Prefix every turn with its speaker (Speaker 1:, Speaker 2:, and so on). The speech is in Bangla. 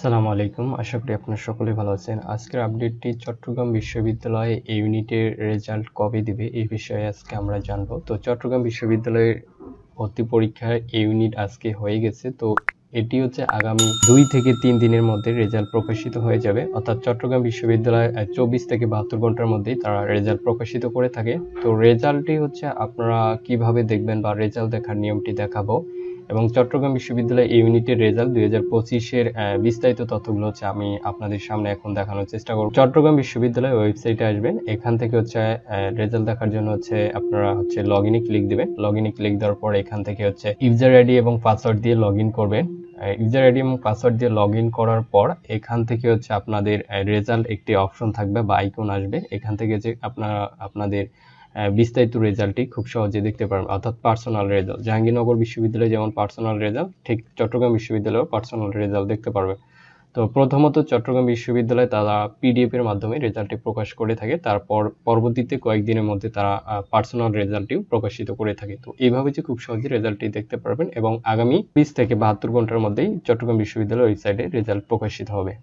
Speaker 1: আসসালামু আলাইকুম। আশা করি আপনারা সকলেই ভালো আছেন। আজকের আপডেটটি চট্টগ্রাম বিশ্ববিদ্যালয়ে এ ইউনিটের রেজাল্ট কবে দিবে এই বিষয়ে আজকে আমরা জানবো। তো চট্টগ্রাম বিশ্ববিদ্যালয়ের ভর্তি পরীক্ষার এ ইউনিট আজকে হয়ে গেছে। তো এটি হচ্ছে আগামী 2 থেকে 3 দিনের মধ্যে রেজাল্ট প্রকাশিত হয়ে যাবে। অর্থাৎ চট্টগ্রাম বিশ্ববিদ্যালয় 24 থেকে 72 ঘন্টার মধ্যেই তারা রেজাল্ট প্রকাশিত করে থাকে। তো রেজাল্টটি হচ্ছে আপনারা কিভাবে দেখবেন বা রেজাল্ট দেখার নিয়মটি দেখাবো। এবং চট্টগ্রাম বিশ্ববিদ্যালয় এই ইউনিটের রেজাল্ট 2025-এর বিস্তারিত তথ্যগুলো হচ্ছে আমি আপনাদের সামনে এখন দেখানোর চেষ্টা করব। চট্টগ্রাম বিশ্ববিদ্যালয় ওয়েবসাইটে আসবেন, এখান থেকে হচ্ছে রেজাল্ট দেখার জন্য হচ্ছে আপনারা হচ্ছে লগইনে ক্লিক দিবেন। লগইনে ক্লিক দেওয়ার পর এখান থেকে হচ্ছে ইউজার আইডি এবং পাসওয়ার্ড দিয়ে লগইন করবেন। ইউজার আইডি এবং পাসওয়ার্ড দিয়ে লগইন করার পর এখান থেকে হচ্ছে আপনাদের রেজাল্ট একটি অপশন থাকবে বা আইকন আসবে। এখান থেকে যে আপনারা আপনাদের বিস্তারিত রেজাল্টটি খুব সহজে দেখতে পারবেন, অর্থাৎ পার্সোনাল রেজাল্ট। জাহাঙ্গীরনগর বিশ্ববিদ্যালয়ে যেমন পার্সোনাল রেজাল্ট, ঠিক চট্টগ্রাম বিশ্ববিদ্যালয়েও পার্সোনাল রেজাল্ট দেখতে পারবে। তো প্রথমত চট্টগ্রাম বিশ্ববিদ্যালয় তারা পিডিএফ এর মাধ্যমে রেজাল্টটি প্রকাশ করে থাকে, তারপর পরবর্তীতে কয়েকদিনের মধ্যে তারা পার্সোনাল রেজাল্টটিও প্রকাশিত করে থাকে। তো এইভাবে যে খুব সহজে রেজাল্টটি দেখতে পারবেন এবং আগামী 20 থেকে 72 ঘন্টার মধ্যেই চট্টগ্রাম বিশ্ববিদ্যালয়ের ওয়েবসাইটে রেজাল্ট প্রকাশিত হবে।